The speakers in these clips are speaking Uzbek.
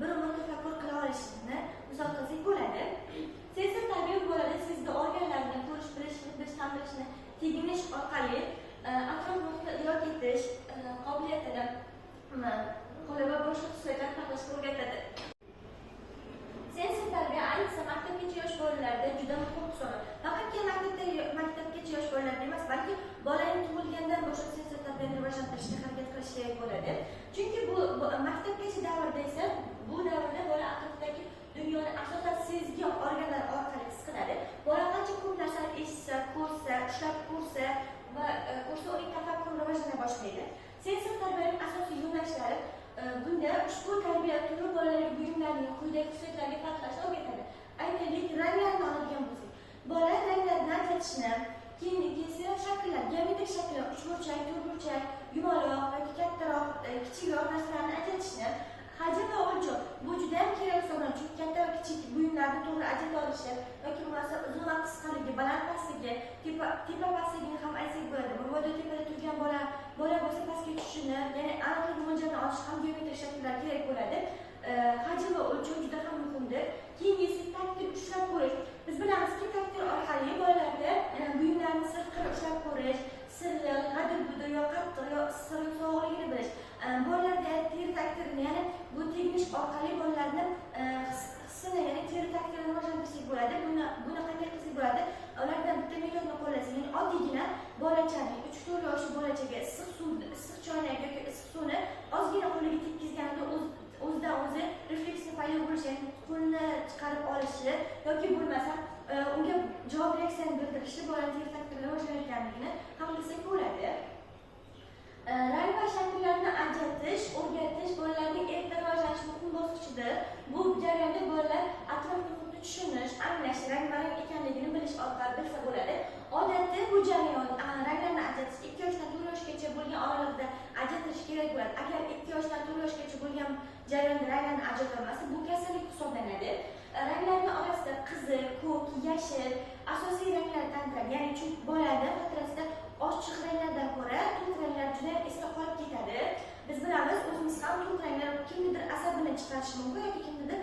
bir umr tafakkur qila olishni misol qilsak bo'ladi. Sensor tarbiya bo'ladi sizga organlarni ko'rish, bilish, tanishni teginish orqali atrof muhitni idrok etish qobiliyatini va boshqa xususiyatlarni tahlilga o'rgatadi. Sensor tarbiya ayniqsa maktabgacha yosh bolalarda juda muhim hisoblanadi. Faqatgina maktabgacha yosh bolalarda emas, balki bolaning tug'ilgandan boshlab sensor tarbiyani rivojlantirishga harakat qilish kerak bo'ladi. Chunki bu maktabgacha davrda esa bu davrda bola atrofdagi dunyoni asosan sezgi organlar orqali his qiladi. Bola qancha ko'p narsani eshitsa, ko'rsa, ushlab ko'rsa va uning tafakkuri rivojlana boshlaydi. Sensor tarbiyaning asosiy yo'nalishlari bunda ushbu tarbiya turi bolalarga buyumlarning quyidagi xususiyatlarga farqlashni o'rgatadi. Aytaylik, ranglarni oladigan bo'lsak, bola ranglarni ajratishni, keyin esa shakllar, geometrik shakllar, uchburchak, to'rtburchak, yumaloq yoki kattaroq, kichikroq narsalarni ajratishni, hajm va o'lchov bu juda ham kerak hisoblanadi. Chunki katta va kichik buyumlarni to'g'ri ajrata olishi yoki bo'lmasa uzun va qisqaligi, baland pastligi, tepa pastligini ham aytsak bo'ladi. Mabodo tepada turgan bola bo'lsa pastga tushishini, ya'ni aniqlik mo'ljalini olish ham geometrik shakllar kerak bo'ladi. Hajm va o'lchov juda ham muhimdir. Keyin esa taktil ushlab ko'rish. Biz bilamizki, taktil orqali bolalarda buyumlarni sirtqir ushlab ko'rish, silliq, g'adir-budir yo qattiq yo issiq sovuqligini bilish. Bolalarda teri taktilini, ya'ni bu teginish orqali bolalarni hissini, ya'ni teri taktilini rivojlantirsak bo'ladi. Buni qanday qilsak bo'ladi? Ulardan bitta metodni qo'llasak, ya'ni oddiygina bolachani 3-4 yoshli bolachaga issiq choynak yoki issiq suvni ozgina qo'liga tekkizganda o'zidan o'zi refleksiya paydo bo'lishi, ya'ni qo'lni chiqarib olishi yoki bo'lmasa unga javob reaksiyani bildirishi bolaning teri taktilini rivojlanayotganligini ham bilsak bo'ladi. Rang va shakllarni ajratish, o'rgatish bolalarning erta rivojlanish muhim bosqichidir. Bu jarayonda bolalar atrof muhitni tushunish, anglash, rang-barang ekanligini bilish orqali bilsa bo'ladi. Odatda bu jarayon ranglarni ajratish 2 yoshdan 4 yoshgacha bo'lgan oralig'ida ajratish kerak bo'ladi. Agar 2 yoshdan 4 yoshgacha bo'lgan jarayonda ranglarni ajratolmasa, bu kasallik hisoblanadi. Ranglarning orasida qizil, ko'k, yashil asosiy ranglarni tanitadi. Ya'ni chunki bolalar xotirasida ochiq ranglardan ko'ra to'q ranglar juda esda qolib ketadi. Biz bilamiz, o'zimiz ham to'q ranglar kimnidir asabini chiqarishi mumkin yoki kimnidir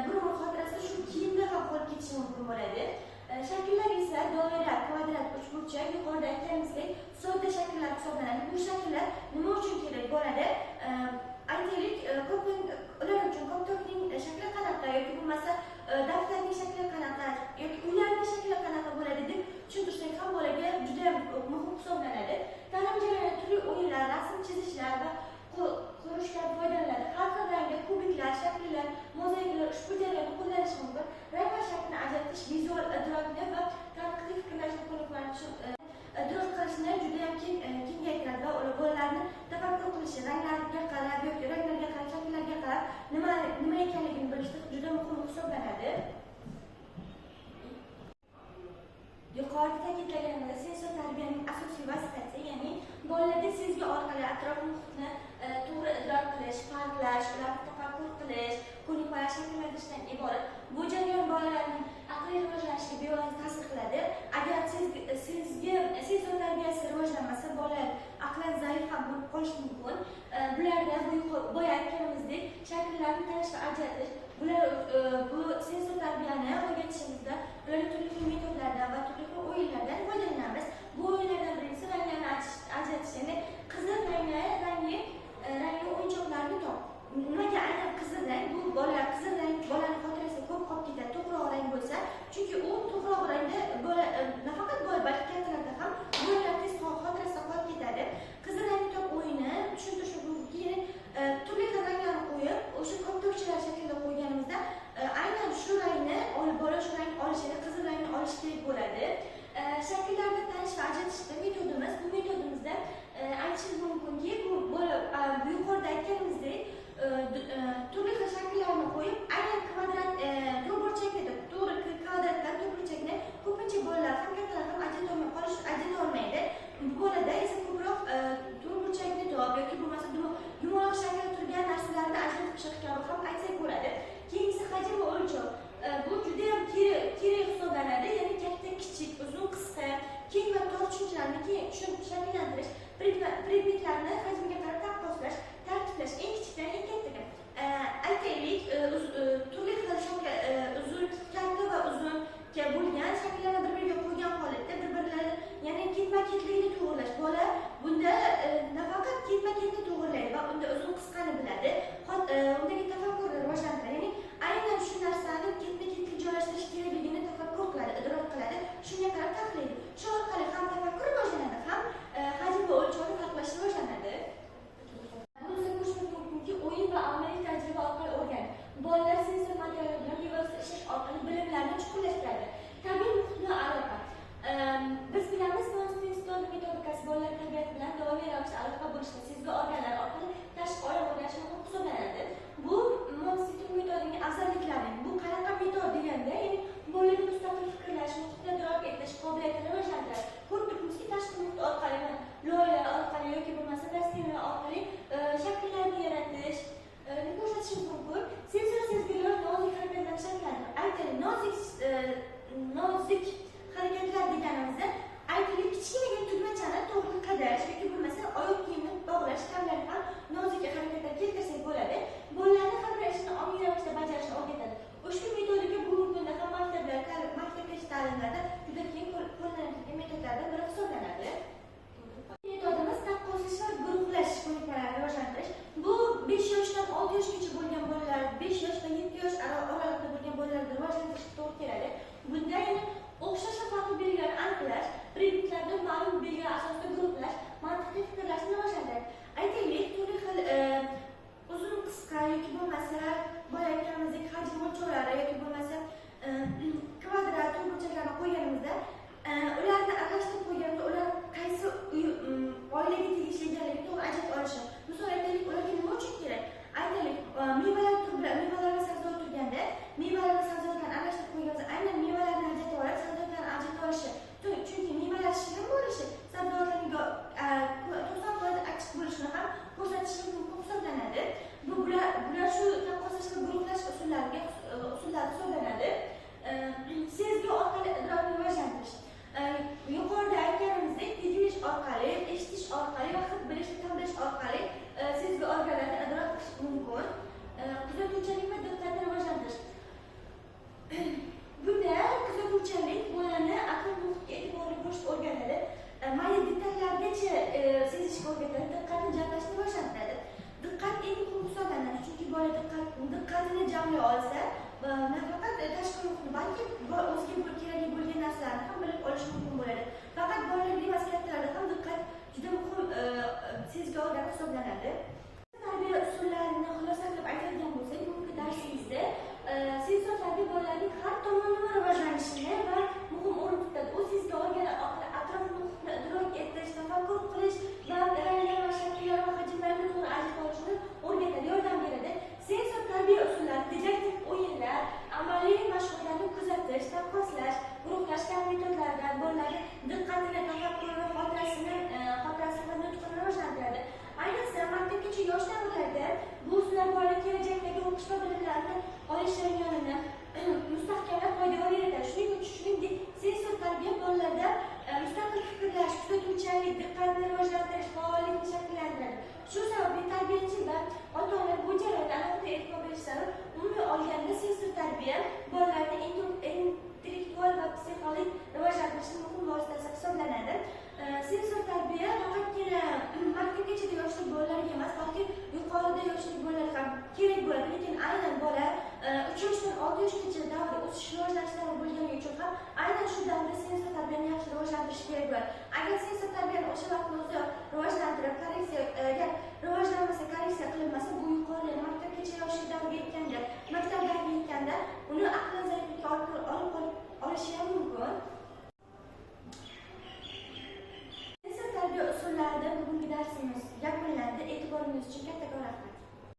bir umr xotirasida shu kiyimda ham qolib ketishi mumkin bo'ladi. Shakllar esa doira, kvadrat, uchburchak, yuqorida aytganimizdek sodda shakllar hisoblanadi. Bu shakllar nima uchun kerak bo'ladi? Aytaylik, ular uchun kompyuterning shakli qanaqa yoki bo'lmasa daftarning shakli qanaqa yoki uylarning shakli qanaqa bo'ladi deb tushuntirsak ham bolaga juda muhim hisoblanadi. Ta'lim jarayonida turli o'yinlar, rasm chizishlar va qurushlar foydalanadi. Har xil rangli kubiklar, shakllar, mozaikalar ushbu jarayonda qo'llanish mumkin. Rang va shaklni ajratish vizual idrokni va tanqidiy fikrlash ko'nikmalarini idrok qilishni juda ham kengaytiradi va bolalarni tafakkur qilishi, ranglarga qarab yoki ranglarga qarab, shakllarga qarab nima ekanligini bilishda juda muhim hisoblanadi. Yuqorida ta'kidlaganimdek, sensor tarbiyaning asosiy vazifasi, ya'ni bolalarda sezgi orqali atrof muhitni to'g'ri idrok qilish, farqlash, ularni tafakkur qilish, ko'nikmalar shakllantirishdan iborat. Bu jarayon bolalarning aqliy rivojlanishiga bevosita ta'sir qiladi. Agar sensor tarbiyasi rivojlanmasa, bolalar aqlan zaif ham bo'lib qolishi mumkin. Bularda boya aytganimizdek shakllarni tanish va ajratish, bu sensor tarbiyani o'rgatishimizda ularning turli metodlardan va turli o'yinlardan foydalanamiz. Bu o'yinlardan birinchisi ranglarni ajratish, ya'ni qizil rangli o'yinchoqlarni top. Nimaga aynan qizil rang? Bu qizil rang bolaning xotirasida ko'p qolib ketadi. To'g'riroq rang bo'lsa, chunki u to'g'riroq rangda nafaqat bola, balki kattalarda ham bolalar tez xotirasida qolib ketadi. Qizil rangni top o'yini tushuntirish mumkin. Ya'ni turli xil ranglarni qo'yib, o'sha koptokchalar shaklida qo'yganimizda aynan shu rangni bola shu rangni olishini, qizil rangni olishi kerak bo'ladi. Shakllarni tanish va ajratishda bu metodimizda aytishimiz mumkinki, bu bola yuqorida aytganimizdek turli xil shakllarni qo'yib, aynan kvadrat, to'rtburchakni, to'g'ri kvadratlar, to'rtburchakni ko'pincha bolalar ham kattalar ham ajrata olmaydi. Bu bolada esa ko'proq to'rtburchakni top yoki bo'lmasa yumaloq shaklda turgan narsalarni ajratib chiqish kabi ham aytsak bo'ladi. Keyingisi hajm va o'lchov. Bu juda ham kerak hisoblanadi. Ya'ni katta, kichik, uzun, qisqa, keng va tor tushunchalarni shakllantirish, predmetlarni hajmiga qarab taqqoslash, tartiblash, eng kichikdan eng kattaga. Aytaylik, o'sha vaqtni o'zi rivojlantirib, korreksiyaga rivojlanmasa, korreksiya qilinmasa, bu